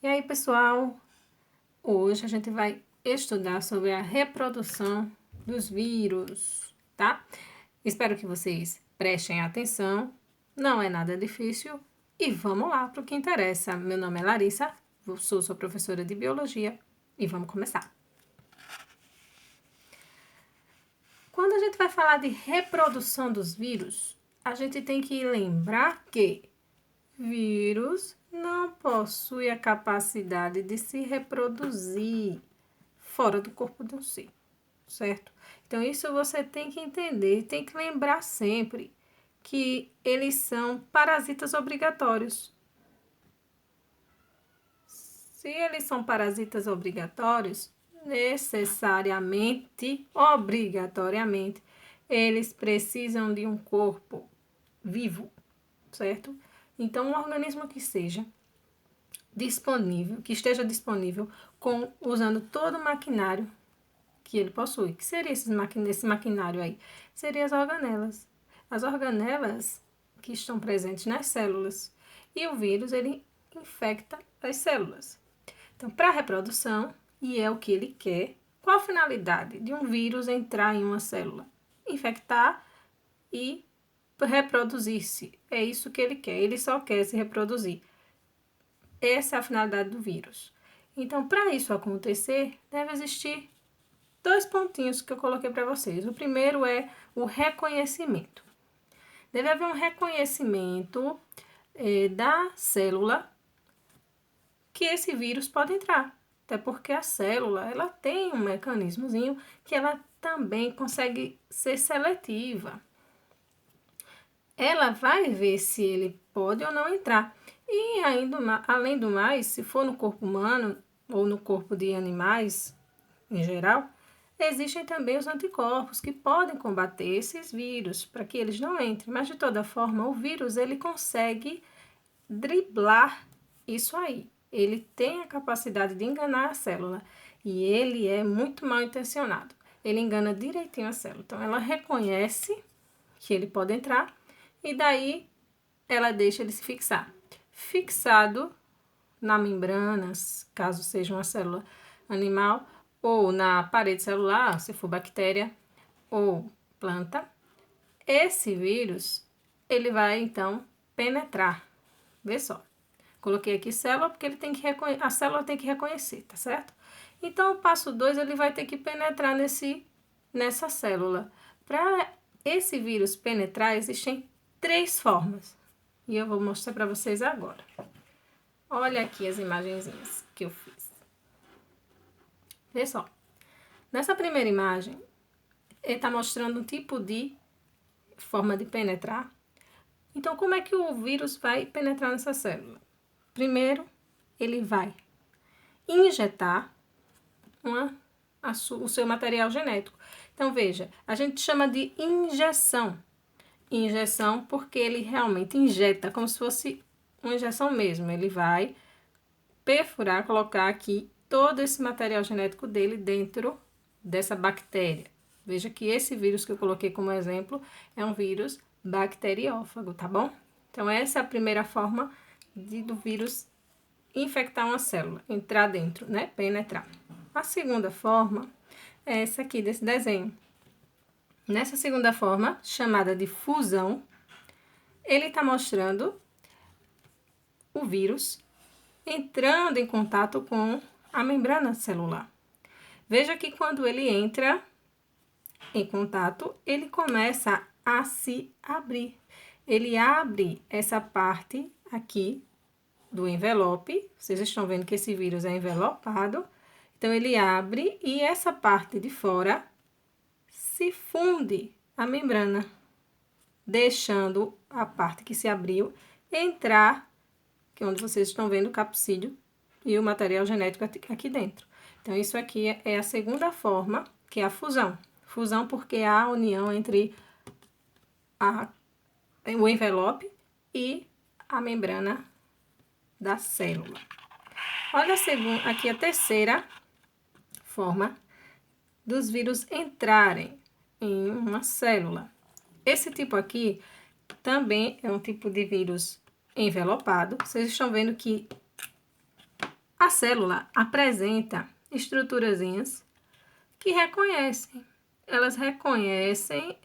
E aí, pessoal, hoje a gente vai estudar sobre a reprodução dos vírus, tá? Espero que vocês prestem atenção, não é nada difícil e vamos lá para o que interessa. Meu nome é Larissa, sou sua professora de biologia e vamos começar. Quando a gente vai falar de reprodução dos vírus, a gente tem que lembrar que vírus não possui a capacidade de se reproduzir fora do corpo de um ser, certo? Então, isso você tem que entender, tem que lembrar sempre que eles são parasitas obrigatórios. Se eles são parasitas obrigatórios, necessariamente, obrigatoriamente, eles precisam de um corpo vivo, certo? Então, um organismo que seja disponível, que esteja disponível usando todo o maquinário que ele possui. Que seria esse maquinário aí? Seriam as organelas. As organelas que estão presentes nas células. E o vírus, ele infecta as células. Então, para a reprodução, e é o que ele quer, qual a finalidade de um vírus entrar em uma célula? Infectar e reproduzir-se. É isso que ele quer. Ele só quer se reproduzir. Essa é a finalidade do vírus. Então, para isso acontecer, deve existir dois pontinhos que eu coloquei para vocês. O primeiro é o reconhecimento. Deve haver um reconhecimento da célula que esse vírus pode entrar. Até porque a célula, ela tem um mecanismozinho que ela também consegue ser seletiva. Ela vai ver se ele pode ou não entrar. E ainda, além do mais, se for no corpo humano ou no corpo de animais em geral, existem também os anticorpos que podem combater esses vírus para que eles não entrem. Mas de toda forma, o vírus ele consegue driblar isso aí. Ele tem a capacidade de enganar a célula e ele é muito mal intencionado. Ele engana direitinho a célula. Então, ela reconhece que ele pode entrar e daí ela deixa ele se fixar. Fixado na membrana, caso seja uma célula animal, ou na parede celular, se for bactéria ou planta, esse vírus, ele vai então penetrar. Vê só. Coloquei aqui célula porque ele tem que a célula tem que reconhecer, tá certo? Então, o passo 2, ele vai ter que penetrar nessa célula. Para esse vírus penetrar, existem 3 formas. E eu vou mostrar para vocês agora. Olha aqui as imagenzinhas que eu fiz. Vê só. Nessa primeira imagem, ele está mostrando um tipo de forma de penetrar. Então, como é que o vírus vai penetrar nessa célula? Primeiro, ele vai injetar o seu material genético. Então, veja, a gente chama de injeção. Injeção porque ele realmente injeta, como se fosse uma injeção mesmo. Ele vai perfurar, colocar aqui todo esse material genético dele dentro dessa bactéria. Veja que esse vírus que eu coloquei como exemplo é um vírus bacteriófago, tá bom? Então, essa é a primeira forma do vírus infectar uma célula, entrar dentro, né? Penetrar. A segunda forma é essa aqui desse desenho. Nessa segunda forma, chamada de fusão, ele está mostrando o vírus entrando em contato com a membrana celular. Veja que quando ele entra em contato, ele começa a se abrir. Ele abre essa parte aqui do envelope. Vocês estão vendo que esse vírus é envelopado. Então, ele abre e essa parte de fora se funde a membrana, deixando a parte que se abriu entrar, que é onde vocês estão vendo o capsídeo e o material genético aqui dentro. Então, isso aqui é a segunda forma, que é a fusão. Fusão porque há a união entre o envelope e a membrana da célula. Olha aqui a terceira forma dos vírus entrarem em uma célula. Esse tipo aqui também é um tipo de vírus envelopado. Vocês estão vendo que A célula apresenta estruturazinhas que reconhecem. Elas reconhecem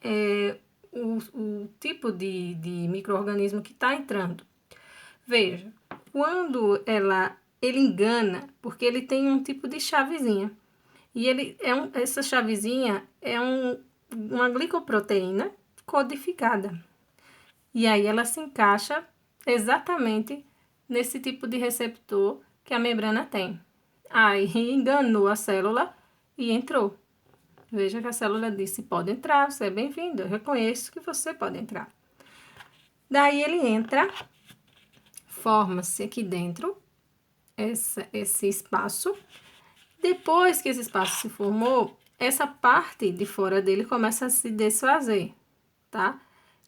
o tipo de micro-organismo que está entrando. Veja, quando ele engana, porque ele tem um tipo de chavezinha. E essa chavezinha é uma glicoproteína codificada. E aí ela se encaixa exatamente nesse tipo de receptor que a membrana tem. Aí enganou a célula e entrou. Veja que a célula disse: pode entrar, você é bem-vindo, eu reconheço que você pode entrar. Daí ele entra, forma-se aqui dentro esse espaço. Depois que esse espaço se formou, essa parte de fora dele começa a se desfazer, tá?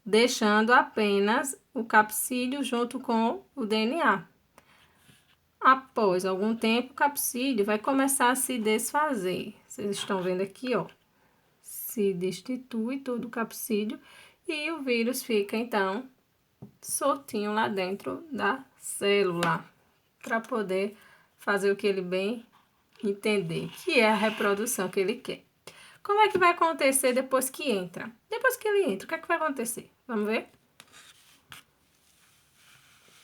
Deixando apenas o capsídeo junto com o DNA. Após algum tempo, o capsídeo vai começar a se desfazer. Vocês estão vendo aqui, ó. Se destitui todo o capsídeo e o vírus fica, então, soltinho lá dentro da célula, para poder fazer o que ele bem entender, que é a reprodução que ele quer. Como é que vai acontecer depois que entra? Depois que ele entra, o que é que vai acontecer? Vamos ver?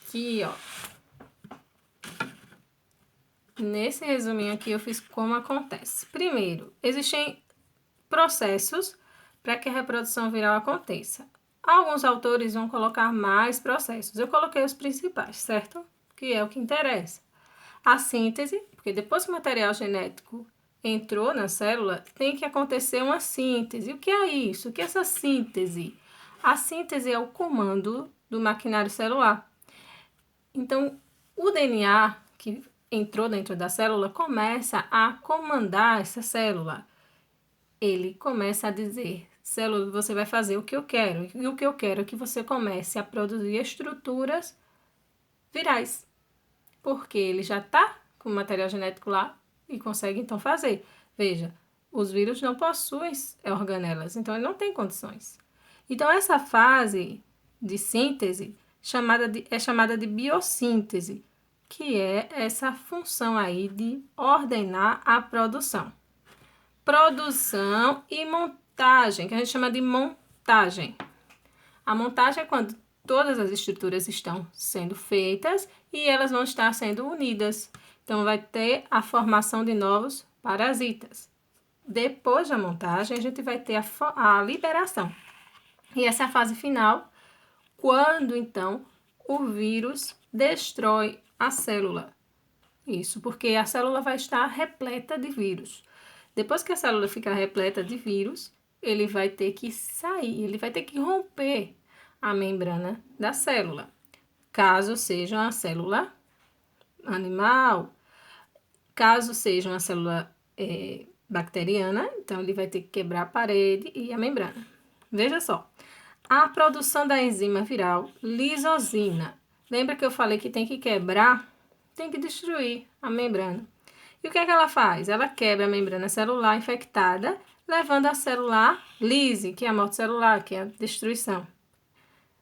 Aqui, ó. Nesse resuminho aqui eu fiz como acontece. Primeiro, existem processos para que a reprodução viral aconteça. Alguns autores vão colocar mais processos. Eu coloquei os principais, certo? Que é o que interessa. A síntese, porque depois que o material genético entrou na célula, tem que acontecer uma síntese. O que é isso? O que é essa síntese? A síntese é o comando do maquinário celular. Então, o DNA que entrou dentro da célula começa a comandar essa célula. Ele começa a dizer: célula, você vai fazer o que eu quero. E o que eu quero é que você comece a produzir estruturas virais. Porque ele já está com o material genético lá e consegue então fazer. Veja, os vírus não possuem organelas, então ele não tem condições. Então essa fase de síntese é chamada de biossíntese, que é essa função aí de ordenar a produção. Produção e montagem, que a gente chama de montagem. A montagem é quando todas as estruturas estão sendo feitas e elas vão estar sendo unidas. Então, vai ter a formação de novos parasitas. Depois da montagem, a gente vai ter a liberação. E essa é a fase final, quando, então, o vírus destrói a célula. Isso, porque a célula vai estar repleta de vírus. Depois que a célula ficar repleta de vírus, ele vai ter que sair, ele vai ter que romper a membrana da célula. Caso seja uma célula animal, caso seja uma célula bacteriana, então ele vai ter que quebrar a parede e a membrana. Veja só, a produção da enzima viral lisozina. Lembra que eu falei que tem que quebrar? Tem que destruir a membrana. E o que é que ela faz? Ela quebra a membrana celular infectada, levando a célula lise, que é a morte celular, que é a destruição.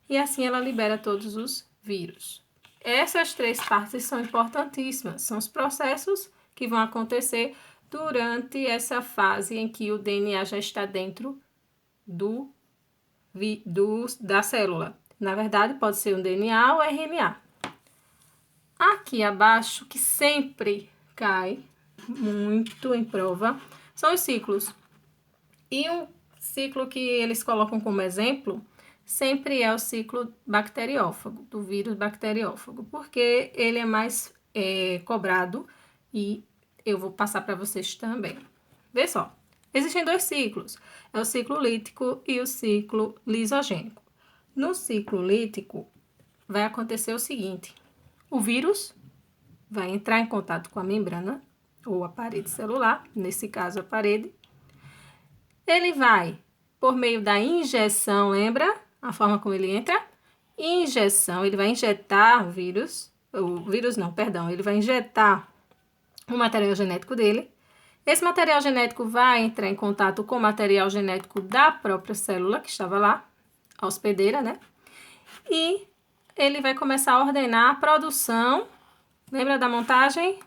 E assim ela libera todos os vírus. Essas três partes são importantíssimas, são os processos que vão acontecer durante essa fase em que o DNA já está dentro da célula. Na verdade, pode ser um DNA ou RNA. Aqui abaixo, que sempre cai muito em prova, são os ciclos. E um ciclo que eles colocam como exemplo sempre é o ciclo bacteriófago, do vírus bacteriófago, porque ele é mais cobrado e eu vou passar para vocês também. Vê só, existem dois ciclos, é o ciclo lítico e o ciclo lisogênico. No ciclo lítico vai acontecer o seguinte: o vírus vai entrar em contato com a membrana ou a parede celular, nesse caso a parede. Ele vai, por meio da injeção, lembra a forma como ele entra? Injeção, ele vai injetar ele vai injetar o material genético dele. Esse material genético vai entrar em contato com o material genético da própria célula que estava lá, a hospedeira, né? E ele vai começar a ordenar a produção. Lembra da montagem?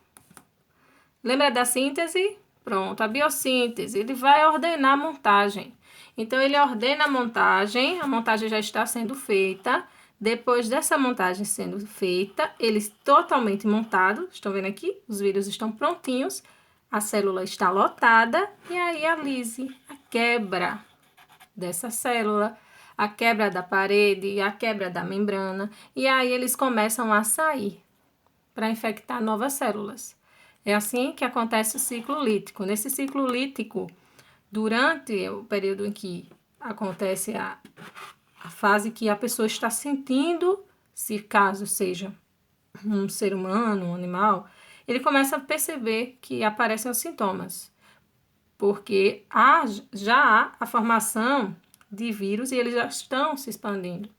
Lembra da síntese? Pronto, a biossíntese, ele vai ordenar a montagem. Então, ele ordena a montagem já está sendo feita. Depois dessa montagem sendo feita, eles totalmente montados, estão vendo aqui? Os vírus estão prontinhos, a célula está lotada, e aí a lise, a quebra dessa célula, a quebra da parede, a quebra da membrana, e aí eles começam a sair para infectar novas células. É assim que acontece o ciclo lítico. Nesse ciclo lítico, durante o período em que acontece a fase que a pessoa está sentindo, se caso seja um ser humano, um animal, ele começa a perceber que aparecem os sintomas, porque já há a formação de vírus e eles já estão se expandindo.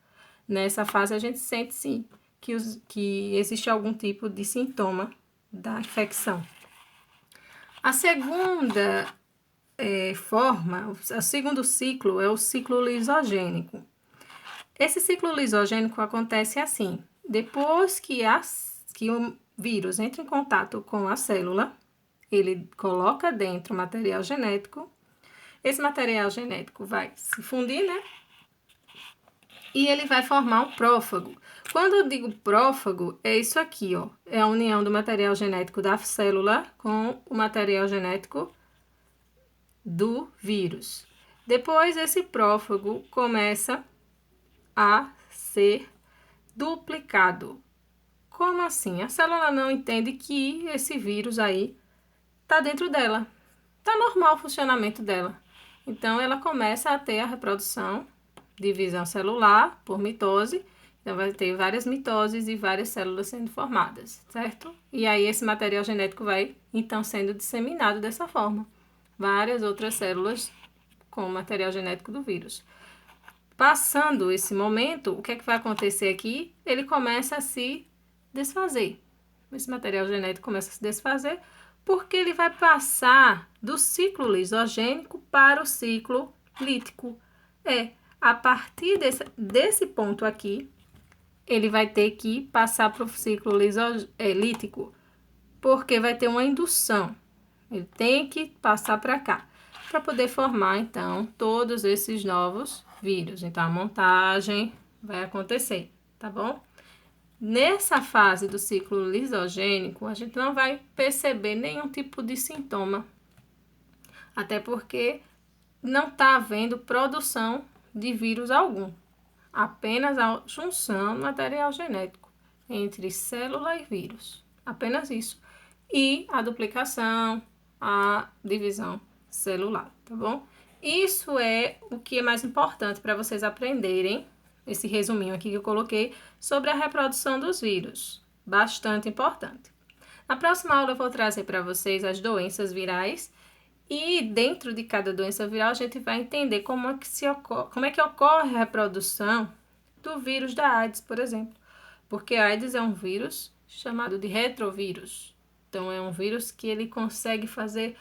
Nessa fase a gente sente sim que existe algum tipo de sintoma da infecção. A segunda forma, o segundo ciclo é o ciclo lisogênico. Esse ciclo lisogênico acontece assim: depois que o vírus entra em contato com a célula, ele coloca dentro o material genético. Esse material genético vai se fundir, né? E ele vai formar um prófago. Quando eu digo prófago, é isso aqui, ó. É a união do material genético da célula com o material genético do vírus. Depois, esse prófago começa a ser duplicado. Como assim? A célula não entende que esse vírus aí está dentro dela. Está normal o funcionamento dela. Então, ela começa a ter a reprodução, divisão celular por mitose. Então, vai ter várias mitoses e várias células sendo formadas, certo? E aí, esse material genético vai, então, sendo disseminado dessa forma. Várias outras células com o material genético do vírus. Passando esse momento, o que é que vai acontecer aqui? Ele começa a se desfazer. Esse material genético começa a se desfazer porque ele vai passar do ciclo lisogênico para o ciclo lítico. A partir desse ponto aqui, ele vai ter que passar para o ciclo lítico, porque vai ter uma indução. Ele tem que passar para cá, para poder formar, então, todos esses novos vírus. Então, a montagem vai acontecer, tá bom? Nessa fase do ciclo lisogênico, a gente não vai perceber nenhum tipo de sintoma, até porque não está havendo produção de vírus algum, apenas a junção do material genético entre célula e vírus, apenas isso, e a duplicação, a divisão celular, tá bom? Isso é o que é mais importante para vocês aprenderem, esse resuminho aqui que eu coloquei, sobre a reprodução dos vírus, bastante importante. Na próxima aula eu vou trazer para vocês as doenças virais e dentro de cada doença viral a gente vai entender como é que ocorre a reprodução do vírus da AIDS, por exemplo, porque a AIDS é um vírus chamado de retrovírus. Então, é um vírus que ele consegue fazer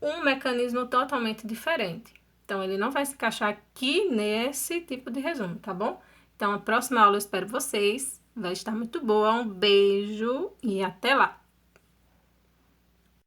um mecanismo totalmente diferente. Então, ele não vai se encaixar aqui nesse tipo de resumo, tá bom? Então, a próxima aula eu espero vocês. Vai estar muito boa. Um beijo e até lá!